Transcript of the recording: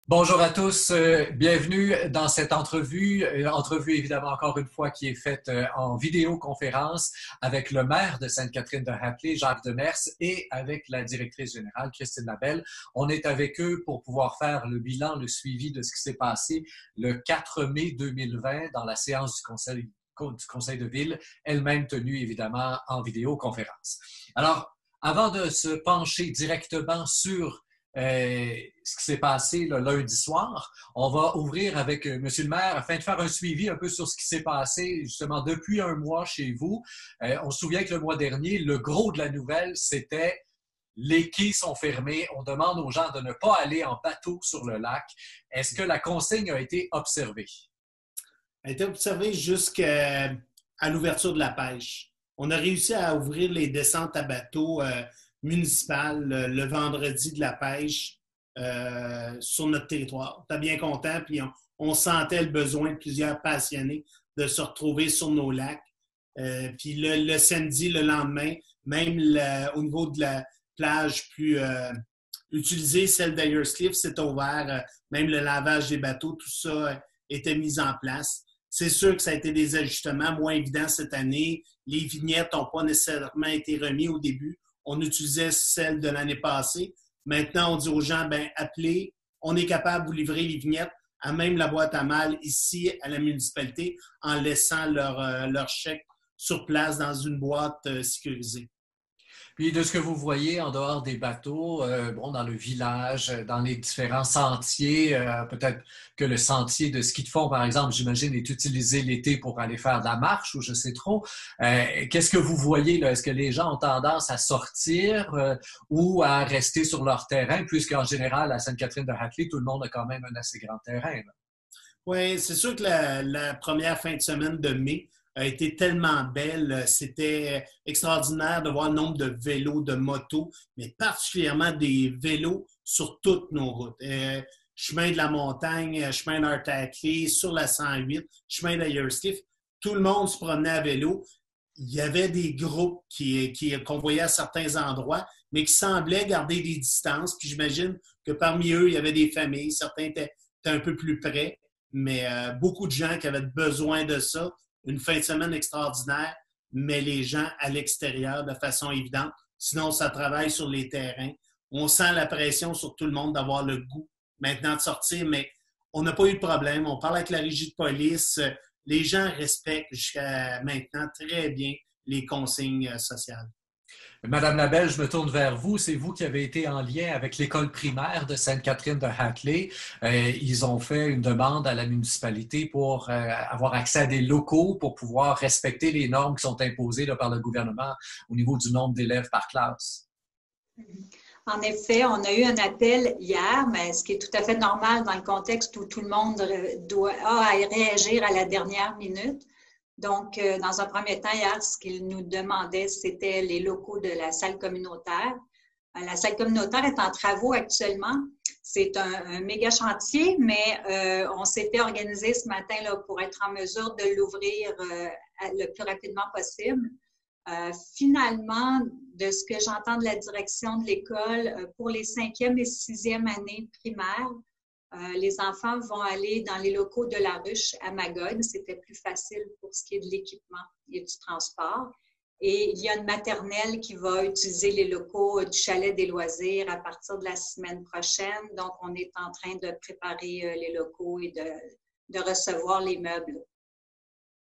Bonjour à tous, bienvenue dans cette entrevue, entrevue évidemment encore une fois qui est faite en vidéoconférence avec le maire de Sainte-Catherine-de-Hatley, Jacques Demers, et avec la directrice générale, Christine Labelle. On est avec eux pour pouvoir faire le bilan, le suivi de ce qui s'est passé le 4 mai 2020 dans la séance du conseil de ville, elle-même tenue évidemment en vidéoconférence. Alors, avant de se pencher directement sur ce qui s'est passé le lundi soir. On va ouvrir avec Monsieur le maire afin de faire un suivi un peu sur ce qui s'est passé justement depuis un mois chez vous. On se souvient que le mois dernier, le gros de la nouvelle, c'était les quais sont fermés. On demande aux gens de ne pas aller en bateau sur le lac. Est-ce que la consigne a été observée? Elle a été observée jusqu'à l'ouverture de la pêche. On a réussi à ouvrir les descentes à bateau municipales le vendredi de la pêche sur notre territoire. On était bien content, puis on sentait le besoin de plusieurs passionnés de se retrouver sur nos lacs. Puis le samedi, le lendemain, même au niveau de la plage plus utilisée, celle d'Ayers Cliff, c'est ouvert. Même le lavage des bateaux, tout ça était mis en place. C'est sûr que ça a été des ajustements moins évidents cette année. Les vignettes n'ont pas nécessairement été remis au début. On utilisait celles de l'année passée. Maintenant, on dit aux gens, appelez, on est capable de vous livrer les vignettes à même la boîte à mal ici à la municipalité en laissant leur chèque sur place dans une boîte sécurisée. Puis de ce que vous voyez en dehors des bateaux, dans le village, dans les différents sentiers, peut-être que le sentier de ski de fond, par exemple, j'imagine, est utilisé l'été pour aller faire de la marche ou je sais trop. Qu'est-ce que vous voyez là? Est-ce que les gens ont tendance à sortir ou à rester sur leur terrain, puisqu'en général, à Sainte-Catherine-de-Hatley, tout le monde a quand même un assez grand terrain, là? Oui, c'est sûr que la première fin de semaine de mai a été tellement belle. C'était extraordinaire de voir le nombre de vélos, de motos, mais particulièrement des vélos sur toutes nos routes. Chemin de la montagne, chemin d'Artaclé, sur la 108, chemin d'Ayerskiff. Tout le monde se promenait à vélo. Il y avait des groupes qu'on voyait à certains endroits, mais qui semblaient garder des distances. Puis j'imagine que parmi eux, il y avait des familles. Certains étaient un peu plus près, mais beaucoup de gens qui avaient besoin de ça. Une fin de semaine extraordinaire, mais les gens à l'extérieur de façon évidente. Sinon, ça travaille sur les terrains. On sent la pression sur tout le monde d'avoir le goût maintenant de sortir, mais on n'a pas eu de problème. On parle avec la régie de police. Les gens respectent jusqu'à maintenant très bien les consignes sociales. Madame Labelle, je me tourne vers vous. C'est vous qui avez été en lien avec l'école primaire de Sainte-Catherine-de-Hatley. Ils ont fait une demande à la municipalité pour avoir accès à des locaux pour pouvoir respecter les normes qui sont imposées là, par le gouvernement au niveau du nombre d'élèves par classe. En effet, on a eu un appel hier, mais ce qui est tout à fait normal dans le contexte où tout le monde a à réagir à la dernière minute. Donc, dans un premier temps, hier, ce qu'ils nous demandaient, c'était les locaux de la salle communautaire. La salle communautaire est en travaux actuellement. C'est un méga chantier, mais on s'était organisé ce matin là, pour être en mesure de l'ouvrir le plus rapidement possible. Finalement, de ce que j'entends de la direction de l'école, pour les 5e et 6e années primaires, les enfants vont aller dans les locaux de la ruche à Magog. C'était plus facile pour ce qui est de l'équipement et du transport. Et il y a une maternelle qui va utiliser les locaux du chalet des loisirs à partir de la semaine prochaine. Donc, on est en train de préparer les locaux et de recevoir les meubles.